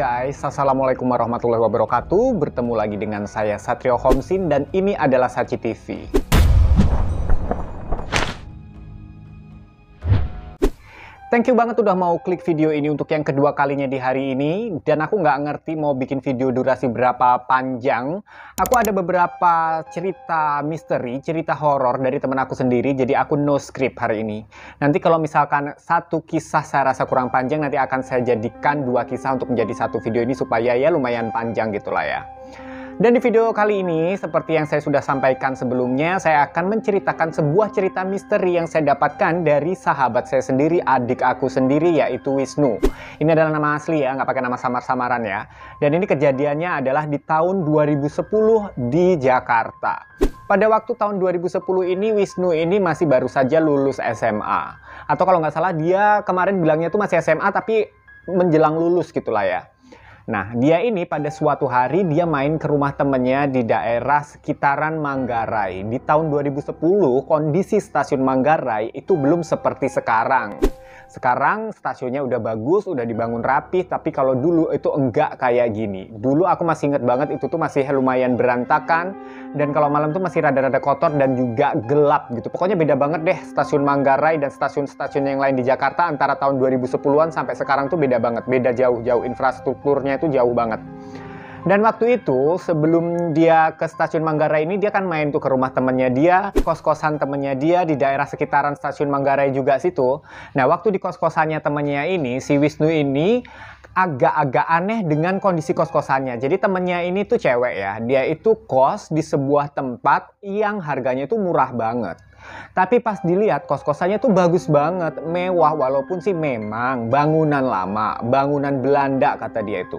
guys, Assalamualaikum warahmatullahi wabarakatuh. Bertemu lagi dengan saya Satrio Homsin dan ini adalah Sachi TV. Thank you banget udah mau klik video ini untuk yang kedua kalinya di hari ini. Dan aku nggak ngerti mau bikin video durasi berapa panjang. Aku ada beberapa cerita misteri, cerita horor dari temen aku sendiri. Jadi aku no script hari ini. Nanti kalau misalkan satu kisah saya rasa kurang panjang, nanti akan saya jadikan dua kisah untuk menjadi satu video ini supaya ya lumayan panjang gitulah ya. Dan di video kali ini, seperti yang saya sudah sampaikan sebelumnya, saya akan menceritakan sebuah cerita misteri yang saya dapatkan dari sahabat saya sendiri, adik aku sendiri, yaitu Wisnu. Ini adalah nama asli ya, nggak pakai nama samar-samaran ya. Dan ini kejadiannya adalah di tahun 2010 di Jakarta. Pada waktu tahun 2010 ini, Wisnu ini masih baru saja lulus SMA. Atau kalau nggak salah, dia kemarin bilangnya tuh masih SMA, tapi menjelang lulus gitulah ya. Nah, dia ini pada suatu hari dia main ke rumah temennya di daerah sekitaran Manggarai. Di tahun 2010, kondisi stasiun Manggarai itu belum seperti sekarang. Sekarang stasiunnya udah bagus, udah dibangun rapi, tapi kalau dulu itu enggak kayak gini. Dulu aku masih inget banget itu tuh masih lumayan berantakan, dan kalau malam tuh masih rada-rada kotor dan juga gelap gitu. Pokoknya beda banget deh stasiun Manggarai dan stasiun-stasiun yang lain di Jakarta antara tahun 2010-an sampai sekarang tuh beda banget. Beda jauh-jauh, infrastrukturnya itu jauh banget. Dan waktu itu sebelum dia ke stasiun Manggarai ini dia kan main tuh ke rumah temennya dia, kos-kosan temennya dia di daerah sekitaran stasiun Manggarai juga situ. Nah waktu di kos-kosannya temennya ini, si Wisnu ini agak-agak aneh dengan kondisi kos-kosannya. Jadi temennya ini tuh cewek ya, dia itu kos di sebuah tempat yang harganya itu murah banget. Tapi pas dilihat kos-kosannya tuh bagus banget, mewah walaupun sih memang bangunan lama, bangunan Belanda kata dia itu.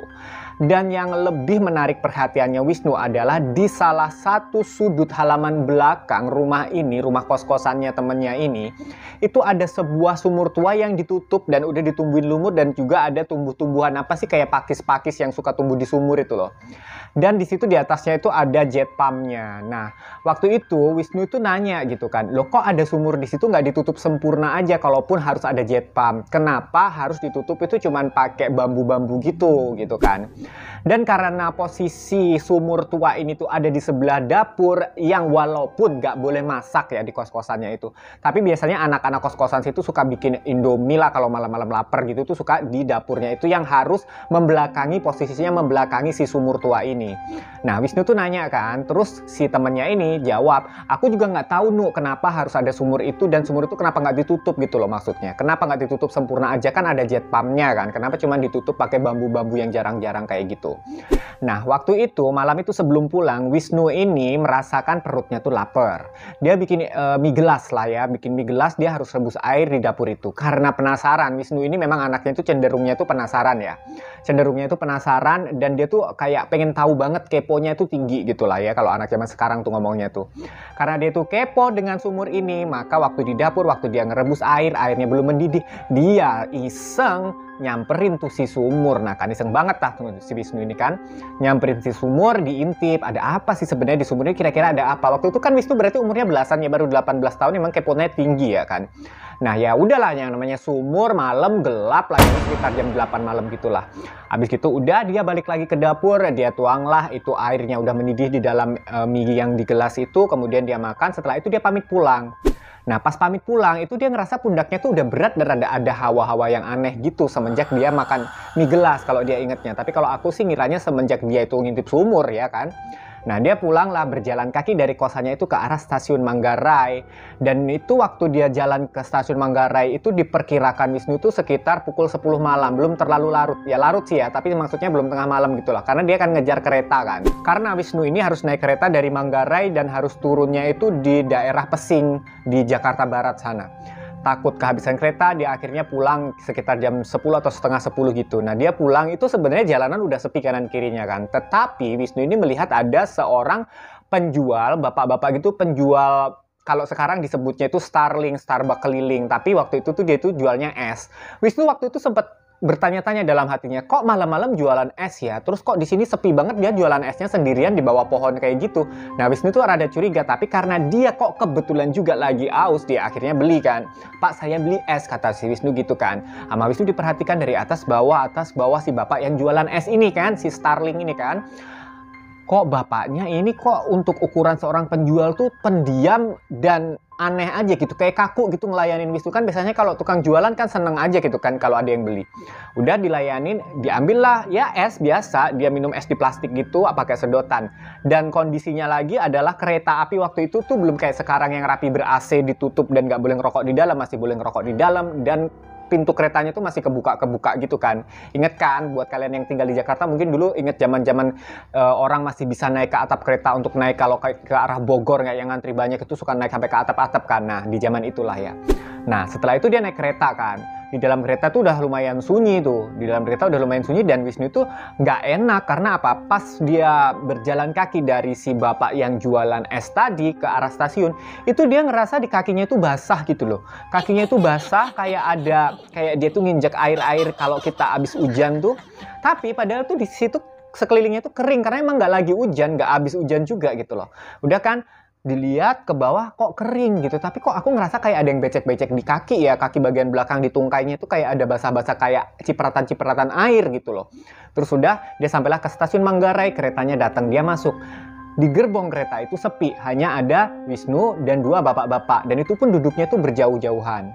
Dan yang lebih menarik perhatiannya Wisnu adalah di salah satu sudut halaman belakang rumah ini, rumah kos-kosannya temennya ini, itu ada sebuah sumur tua yang ditutup dan udah ditumbuhin lumut dan juga ada tumbuh-tumbuhan apa sih kayak pakis-pakis yang suka tumbuh di sumur itu loh. Dan di situ di atasnya itu ada jet pumpnya. Nah, waktu itu Wisnu itu nanya gitu kan, loh kok ada sumur di situ nggak ditutup sempurna aja kalaupun harus ada jet pump? Kenapa harus ditutup itu cuman pakai bambu-bambu gitu kan? Dan karena posisi sumur tua ini tuh ada di sebelah dapur yang walaupun nggak boleh masak ya di kos-kosannya itu, tapi biasanya anak-anak kos-kosan situ suka bikin Indomie lah kalau malam-malam lapar gitu tuh suka di dapurnya itu yang harus membelakangi posisinya membelakangi si sumur tua ini. Nah Wisnu tuh nanya kan, terus si temennya ini jawab, aku juga nggak tahu Nu kenapa harus ada sumur itu dan sumur itu kenapa nggak ditutup gitu loh maksudnya. Kenapa nggak ditutup sempurna aja kan ada jet pumpnya kan, kenapa cuma ditutup pakai bambu-bambu yang jarang-jarang kayak gitu. Nah waktu itu malam itu sebelum pulang Wisnu ini merasakan perutnya tuh lapar. Dia bikin mie gelas lah ya, bikin mie gelas dia harus rebus air di dapur itu. Karena penasaran, Wisnu ini memang anaknya itu cenderungnya tuh penasaran ya. Cenderungnya itu penasaran dan dia tuh kayak pengen tahu banget, keponya itu tinggi gitu lah ya kalau anak zaman sekarang tuh ngomongnya tuh. Karena dia tuh kepo dengan sumur ini, maka waktu di dapur, waktu dia ngerebus air, airnya belum mendidih, dia iseng nyamperin tuh si sumur. Nah kan iseng banget lah si Wisnu ini kan nyamperin si sumur, diintip ada apa sih sebenarnya di sumur ini, kira-kira ada apa. Waktu itu kan Wisnu berarti umurnya belasan ya, baru 18 tahun, emang keponya tinggi ya kan. Nah ya udahlah, yang namanya sumur malam gelap lagi sekitar jam 8 malam gitulah. Habis gitu udah dia balik lagi ke dapur, dia tuanglah itu airnya udah mendidih di dalam mie yang di gelas itu, kemudian dia makan, setelah itu dia pamit pulang. Nah pas pamit pulang itu dia ngerasa pundaknya tuh udah berat dan ada hawa-hawa yang aneh gitu semenjak dia makan mie gelas kalau dia ingetnya. Tapi kalau aku sih ngiranya semenjak dia itu ngintip sumur ya kan. Nah dia pulanglah berjalan kaki dari kosannya itu ke arah stasiun Manggarai. Dan itu waktu dia jalan ke stasiun Manggarai itu diperkirakan Wisnu itu sekitar pukul 10 malam. Belum terlalu larut. Ya larut sih ya, tapi maksudnya belum tengah malam gitu lah. Karena dia akan ngejar kereta kan. Karena Wisnu ini harus naik kereta dari Manggarai dan harus turunnya itu di daerah Pesing di Jakarta Barat sana. Takut kehabisan kereta, dia akhirnya pulang sekitar jam 10 atau setengah 10 gitu. Nah dia pulang itu sebenarnya jalanan udah sepi kanan kirinya kan. Tetapi Wisnu ini melihat ada seorang penjual, bapak-bapak gitu, penjual kalau sekarang disebutnya itu Starling, Starbucks keliling. Tapi waktu itu tuh dia itu jualnya es. Wisnu waktu itu sempat bertanya-tanya dalam hatinya, kok malam-malam jualan es ya? Terus kok di sini sepi banget dia jualan esnya sendirian di bawah pohon kayak gitu. Nah, Wisnu tuh rada curiga, tapi karena dia kok kebetulan juga lagi aus, dia akhirnya beli kan. Pak, saya beli es, kata si Wisnu gitu kan. Sama Wisnu diperhatikan dari atas bawah si bapak yang jualan es ini kan, si Starling ini kan. Kok bapaknya ini kok untuk ukuran seorang penjual tuh pendiam dan aneh aja gitu, kayak kaku gitu ngelayanin Wisnu. Kan biasanya kalau tukang jualan kan seneng aja gitu kan kalau ada yang beli. Udah dilayanin, diambillah ya es biasa, dia minum es di plastik gitu pakai sedotan. Dan kondisinya lagi adalah kereta api waktu itu tuh belum kayak sekarang yang rapi ber-AC, ditutup dan nggak boleh ngerokok di dalam, masih boleh ngerokok di dalam, dan pintu keretanya tuh masih kebuka gitu kan. Ingat kan, buat kalian yang tinggal di Jakarta mungkin dulu inget zaman-zaman orang masih bisa naik ke atap kereta untuk naik kalau ke arah Bogor, nggak yang ngantri banyak itu suka naik sampai ke atap-atap kan. Nah, di zaman itulah ya. Nah, setelah itu dia naik kereta kan. Di dalam kereta tuh udah lumayan sunyi tuh. Di dalam kereta udah lumayan sunyi dan Wisnu tuh nggak enak karena apa? Pas dia berjalan kaki dari si bapak yang jualan es tadi ke arah stasiun, itu dia ngerasa di kakinya itu basah gitu loh. Kakinya itu basah kayak dia tuh nginjak air-air kalau kita habis hujan tuh. Tapi padahal tuh di situ sekelilingnya tuh kering karena emang nggak lagi hujan, nggak habis hujan juga gitu loh. Udah kan, dilihat ke bawah kok kering gitu, tapi kok aku ngerasa kayak ada yang becek-becek di kaki ya, kaki bagian belakang di tungkainya itu kayak ada basah-basah kayak cipratan-cipratan air gitu loh. Terus sudah dia sampailah ke stasiun Manggarai, keretanya datang, dia masuk. Di gerbong kereta itu sepi, hanya ada Wisnu dan dua bapak-bapak, dan itu pun duduknya tuh berjauh-jauhan.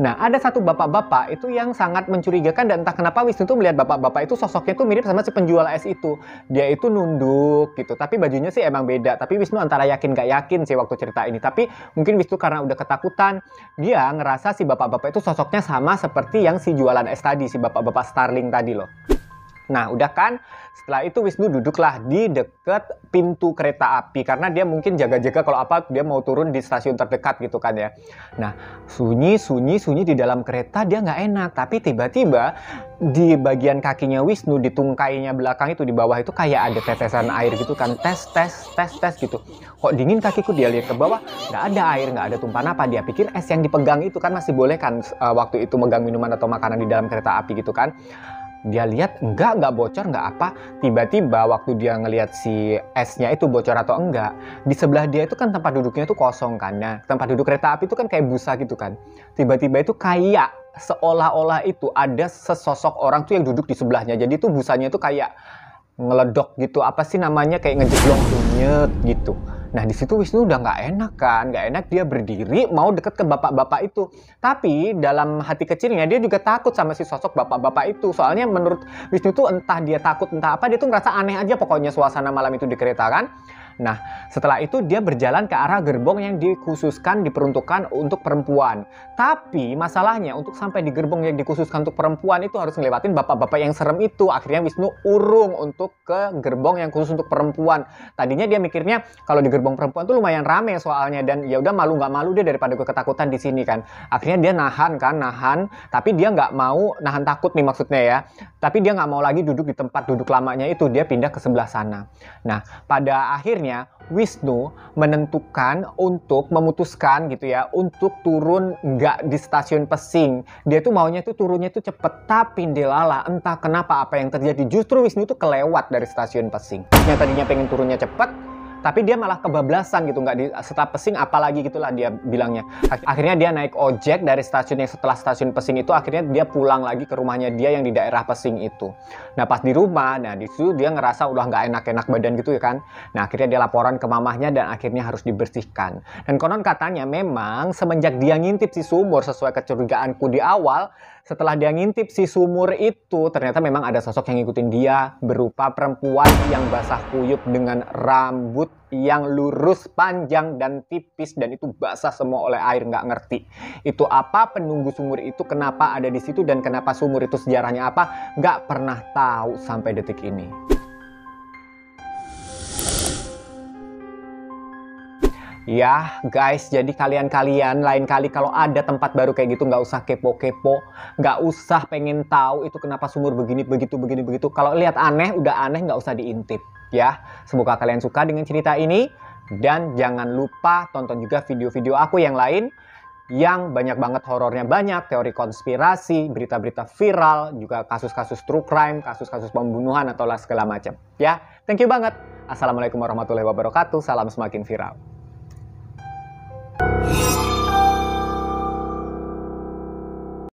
Nah, ada satu bapak-bapak itu yang sangat mencurigakan dan entah kenapa Wisnu tuh melihat bapak-bapak itu sosoknya tuh mirip sama si penjual es itu. Dia itu nunduk gitu, tapi bajunya sih emang beda. Tapi Wisnu antara yakin gak yakin sih waktu cerita ini. Tapi mungkin Wisnu karena udah ketakutan, dia ngerasa si bapak-bapak itu sosoknya sama seperti yang si jualan es tadi, si bapak-bapak Starling tadi loh. Nah, udah kan, setelah itu Wisnu duduklah di deket pintu kereta api karena dia mungkin jaga-jaga kalau apa dia mau turun di stasiun terdekat gitu kan ya. Nah, sunyi di dalam kereta dia nggak enak, tapi tiba-tiba di bagian kakinya Wisnu, di tungkainya belakang itu di bawah itu kayak ada tetesan air gitu kan, tes gitu. Kok dingin kakiku, dia lihat ke bawah, nggak ada air, nggak ada tumpahan apa. Dia pikir es yang dipegang itu kan masih boleh kan waktu itu megang minuman atau makanan di dalam kereta api gitu kan. Dia lihat enggak bocor, enggak apa. Tiba-tiba waktu dia ngelihat si esnya itu bocor atau enggak, di sebelah dia itu kan tempat duduknya itu kosong kan. Nah, tempat duduk kereta api itu kan kayak busa gitu kan. Tiba-tiba itu kayak seolah-olah itu ada sesosok orang tuh yang duduk di sebelahnya. Jadi itu busanya itu kayak ngeledok gitu, apa sih namanya, kayak ngejeblong nyet gitu. Nah, di situ Wisnu udah nggak enak kan, nggak enak, dia berdiri mau deket ke bapak-bapak itu. Tapi dalam hati kecilnya dia juga takut sama si sosok bapak-bapak itu. Soalnya menurut Wisnu tuh entah dia takut entah apa, dia tuh ngerasa aneh aja pokoknya suasana malam itu di kereta kan. Nah, setelah itu dia berjalan ke arah gerbong yang dikhususkan, diperuntukkan untuk perempuan. Tapi masalahnya untuk sampai di gerbong yang dikhususkan untuk perempuan itu harus ngelewatin bapak-bapak yang serem itu. Akhirnya Wisnu urung untuk ke gerbong yang khusus untuk perempuan. Tadinya dia mikirnya kalau di gerbong perempuan tuh lumayan rame soalnya, dan ya udah malu nggak malu dia daripada gue ketakutan di sini kan. Akhirnya dia nahan, tapi dia nggak mau nahan takut nih maksudnya ya. Tapi dia nggak mau lagi duduk di tempat duduk lamanya itu, dia pindah ke sebelah sana. Nah, pada akhirnya Wisnu memutuskan gitu ya untuk turun nggak di stasiun Pesing. Dia tuh maunya tuh turunnya tuh cepet, tapi ndelala entah kenapa apa yang terjadi, justru Wisnu tuh kelewat dari stasiun Pesing. Yang tadinya pengen turunnya cepet, tapi dia malah kebablasan gitu, nggak di setelah Pesing apalagi gitulah dia bilangnya. Akhirnya dia naik ojek dari stasiun yang setelah stasiun Pesing itu, akhirnya dia pulang lagi ke rumahnya dia yang di daerah Pesing itu. Nah, pas di rumah, nah di situ dia ngerasa udah nggak enak-enak badan gitu ya kan. Nah, akhirnya dia laporan ke mamahnya dan akhirnya harus dibersihkan. Dan konon katanya memang semenjak dia ngintip si sumur, sesuai kecurigaanku di awal, setelah dia ngintip si sumur itu, ternyata memang ada sosok yang ngikutin dia berupa perempuan yang basah kuyup dengan rambut yang lurus, panjang, dan tipis, dan itu basah semua oleh air, nggak ngerti itu apa penunggu sumur itu, kenapa ada di situ, dan kenapa sumur itu sejarahnya apa, nggak pernah tahu sampai detik ini. Ya guys, jadi kalian lain kali kalau ada tempat baru kayak gitu nggak usah kepo-kepo, nggak usah pengen tahu itu kenapa sumur begini begitu. Kalau lihat aneh, udah aneh nggak usah diintip ya. Semoga kalian suka dengan cerita ini, dan jangan lupa tonton juga video-video aku yang lain. yang banyak banget horornya, banyak teori konspirasi, berita-berita viral, juga kasus-kasus true crime, kasus-kasus pembunuhan atau segala macam. Ya, thank you banget. Assalamualaikum warahmatullahi wabarakatuh. Salam semakin viral.